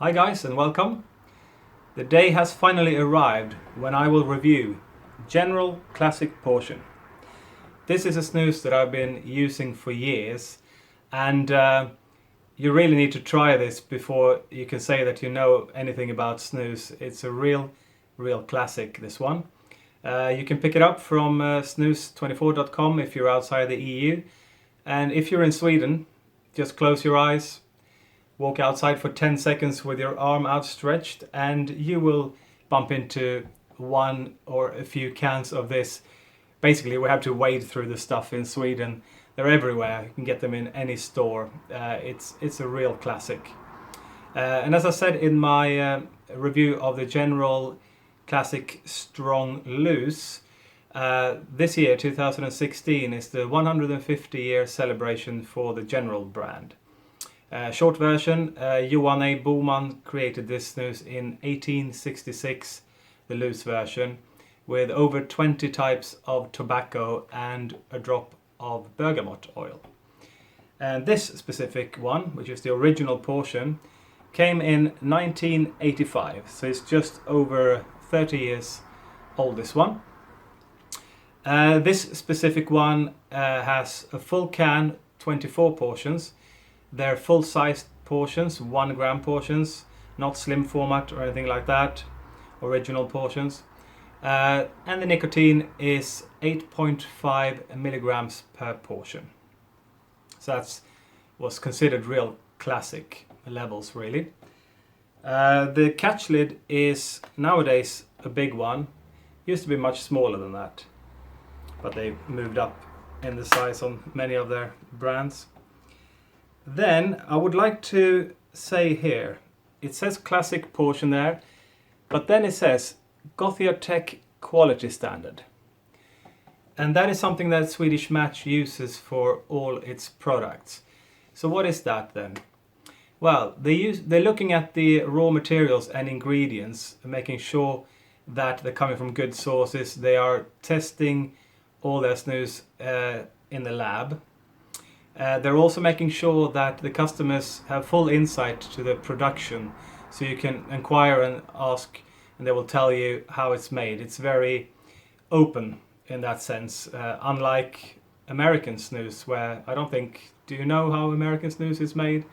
Hi guys and welcome. The day has finally arrived when I will review General Classic Portion. This is a snus that I've been using for years, and you really need to try this before you can say that you know anything about snus. It's a real classic, this one. You can pick it up from snus24.com if you're outside the EU, and if you're in Sweden, just close your eyes, walk outside for 10 seconds with your arm outstretched, and you will bump into one or a few cans of this. Basically, we have to wade through the stuff in Sweden. They're everywhere. You can get them in any store. It's a real classic. And as I said in my review of the General Classic Strong Loose, this year, 2016, is the 150-year celebration for the General brand. Short version, Johan A. Boman created this snus in 1866, the loose version, with over 20 types of tobacco and a drop of bergamot oil. And this specific one, which is the original portion, came in 1985, so it's just over 30 years old, this one. This specific one has a full can, 24 portions. They're full-sized portions, 1 gram portions, not slim format or anything like that, original portions. And the nicotine is 8.5 milligrams per portion. So that was considered real classic levels, really. The catch lid is nowadays a big one. Used to be much smaller than that, but they moved up in the size on many of their brands. Then I would like to say here, it says classic portion there, but then it says Gothia Tech quality standard. And that is something that Swedish Match uses for all its products. So what is that then? Well, they're looking at the raw materials and ingredients, making sure that they're coming from good sources. They are testing all their snus in the lab. They're also making sure that the customers have full insight to the production, so you can inquire and ask, and they will tell you how it's made. It's very open in that sense, unlike American snus, where I don't think... Do you know how American snus is made?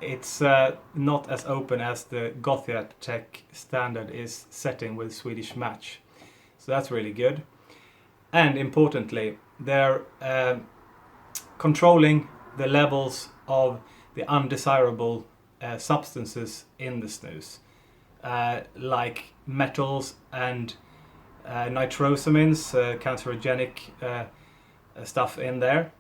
It's not as open as the Gothia Tech standard is setting with Swedish Match. So that's really good. And importantly, they're controlling the levels of the undesirable substances in the snus, like metals and nitrosamines, cancerogenic stuff in there.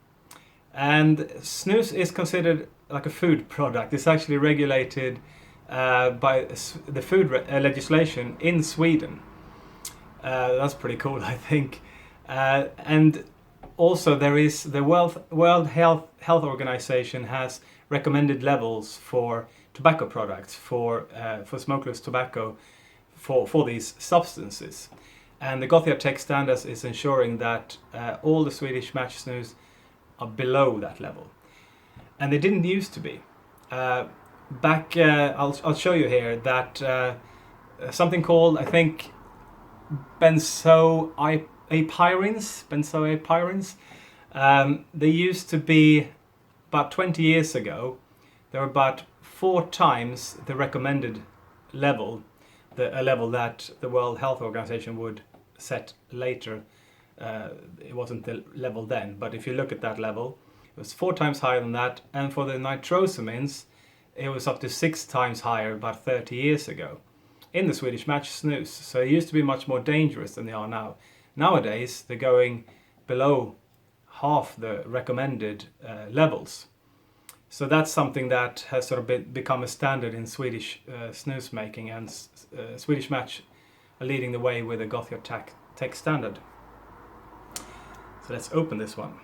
And snus is considered like a food product. It's actually regulated by the food legislation in Sweden. That's pretty cool, I think. And also, there is the World Health Organization has recommended levels for tobacco products, for smokeless tobacco, for these substances. And the Gothia Tech standards is ensuring that all the Swedish Match snus are below that level. And they didn't used to be. I'll show you here that something called, I think, benzoapyrines. They used to be, about 20 years ago, they were about 4 times the recommended level, a level that the World Health Organization would set later. It wasn't the level then, but if you look at that level, it was 4 times higher than that. And for the nitrosamines, it was up to 6 times higher about 30 years ago in the Swedish Match snus. So it used to be much more dangerous than they are now. Nowadays, they're going below half the recommended levels. So that's something that has sort of become a standard in Swedish snus making, and Swedish Match are leading the way with the Gothia Tech standard. So let's open this one.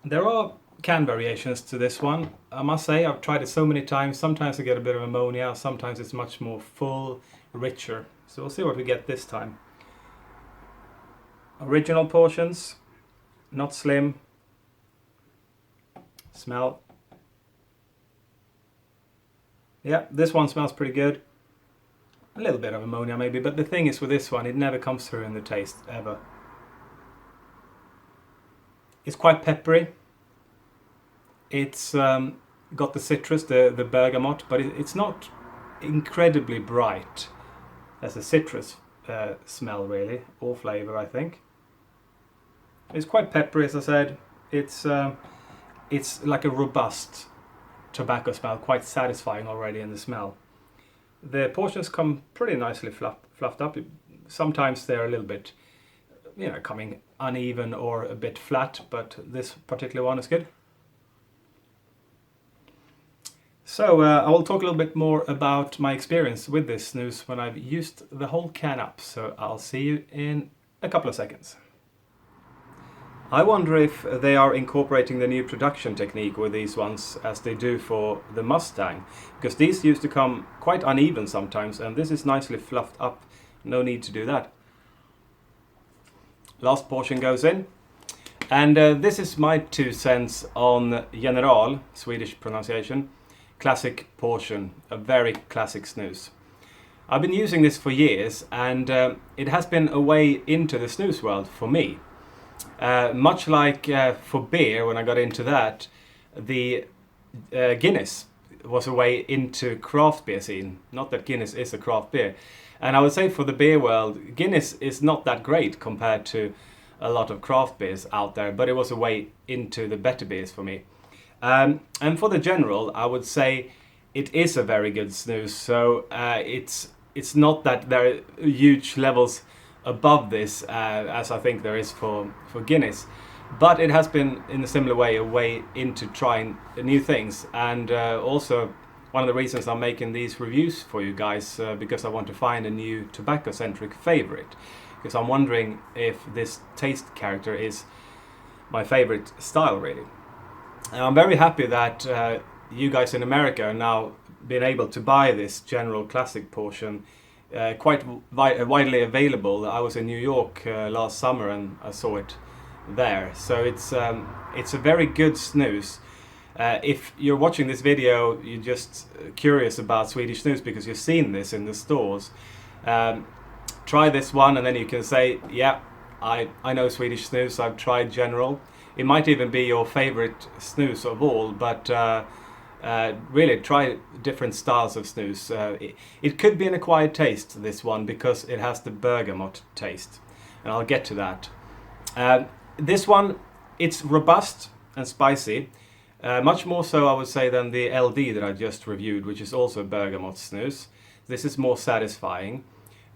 There are can variations to this one. I must say, I've tried it so many times. Sometimes I get a bit of ammonia, sometimes it's much more full, richer. So we'll see what we get this time. Original portions, not slim. Smell. Yeah, this one smells pretty good. A little bit of ammonia maybe, but the thing is with this one, it never comes through in the taste, ever. It's quite peppery. It's got the citrus, the bergamot, but it's not incredibly bright as a citrus smell really, or flavour I think. It's quite peppery, as I said. It's like a robust tobacco smell, quite satisfying already in the smell. The portions come pretty nicely fluffed up. Sometimes they're a little bit, coming uneven or a bit flat, but this particular one is good. So I will talk a little bit more about my experience with this snus when I've used the whole can up. So I'll see you in a couple of seconds. I wonder if they are incorporating the new production technique with these ones as they do for the Mustang, because these used to come quite uneven sometimes, and this is nicely fluffed up. No need to do that. Last portion goes in, and this is my 2 cents on General, Swedish pronunciation, classic portion, a very classic snus. I've been using this for years, and it has been a way into the snus world for me. Much like for beer, when I got into that, the Guinness was a way into craft beer scene. Not that Guinness is a craft beer. And I would say for the beer world, Guinness is not that great compared to a lot of craft beers out there, but it was a way into the better beers for me. And for the General, I would say it is a very good snus. So it's not that there are huge levels above this, as I think there is for Guinness, but it has been in a similar way a way into trying new things, and also one of the reasons I'm making these reviews for you guys, because I want to find a new tobacco-centric favorite, because I'm wondering if this taste character is my favorite style really. And I'm very happy that you guys in America are now being able to buy this General Classic portion quite widely available. I was in New York last summer and I saw it there. So it's a very good snus. If you're watching this video, you're just curious about Swedish snus because you've seen this in the stores, try this one and then you can say, yeah, I know Swedish snus, I've tried General. It might even be your favorite snus of all, but really try different styles of snus. It could be an acquired taste, this one, because it has the bergamot taste, and I'll get to that. This one, it's robust and spicy, much more so I would say than the LD that I just reviewed, which is also bergamot snus. This is more satisfying.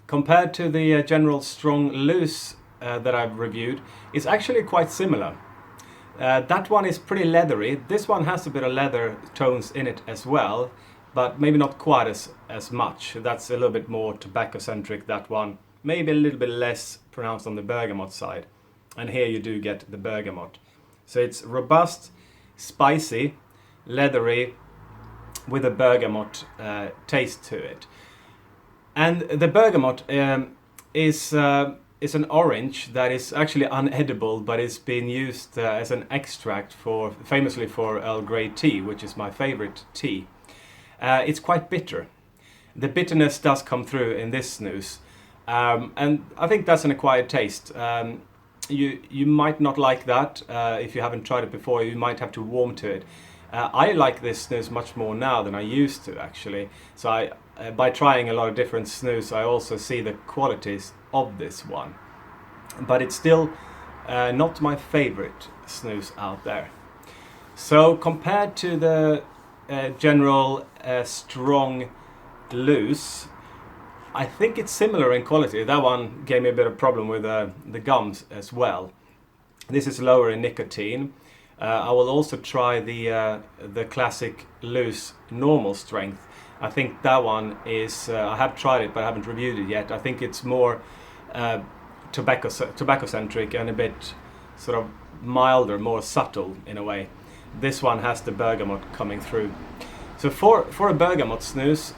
Compared to the General Strong Loose that I've reviewed, it's actually quite similar. That one is pretty leathery. This one has a bit of leather tones in it as well, but maybe not quite as much. That's a little bit more tobacco-centric, that one. Maybe a little bit less pronounced on the bergamot side. And here you do get the bergamot. So it's robust, spicy, leathery, with a bergamot taste to it. And the bergamot is an orange that is actually unedible, but it's been used as an extract famously for Earl Grey tea, which is my favorite tea. It's quite bitter. The bitterness does come through in this snus, and I think that's an acquired taste. You might not like that if you haven't tried it before. You might have to warm to it. I like this snus much more now than I used to, actually. So by trying a lot of different snus, I also see the qualities of this one. But it's still not my favorite snus out there. So compared to the General Strong Loose, I think it's similar in quality. That one gave me a bit of problem with the gums as well. This is lower in nicotine. I will also try the classic loose normal strength. I think that one is, I have tried it but I haven't reviewed it yet. I think it's more tobacco-centric and a bit sort of milder, more subtle in a way. This one has the bergamot coming through. So for a bergamot snus,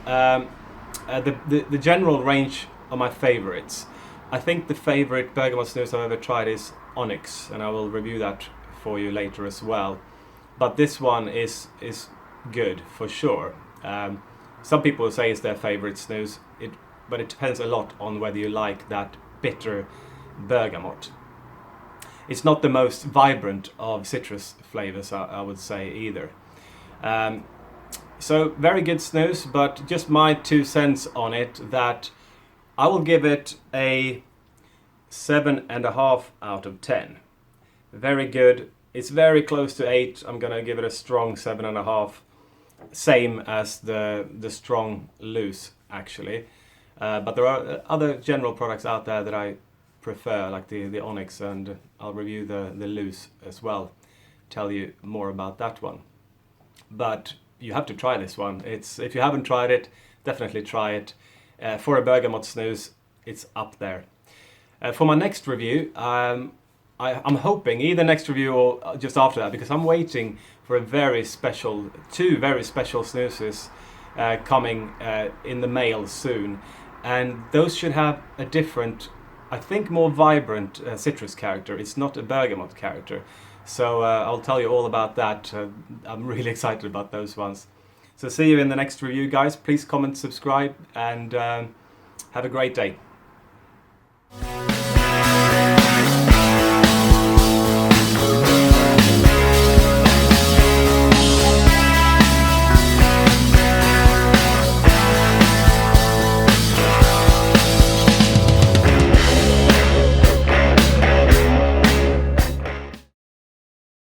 the general range are my favorites. I think the favorite bergamot snus I've ever tried is Onyx, and I will review that for you later as well. But this one is good for sure. Some people say it's their favorite snus, but it depends a lot on whether you like that bitter bergamot. It's not the most vibrant of citrus flavors, I would say, either. So very good snus, but just my 2 cents on it, that I will give it a 7.5 out of 10. Very good. It's very close to 8. I'm gonna give it a strong 7.5. Same as the strong loose, actually. But there are other general products out there that I prefer, like the Onyx, and I'll review the loose as well. Tell you more about that one. But you have to try this one. If you haven't tried it, definitely try it. For a bergamot snus, it's up there. For my next review, I'm hoping either next review or just after that, because I'm waiting for two very special snuses coming in the mail soon, and those should have a different, I think, more vibrant citrus character. It's not a bergamot character. So I'll tell you all about that. I'm really excited about those ones. So see you in the next review, guys. Please comment, subscribe, and have a great day.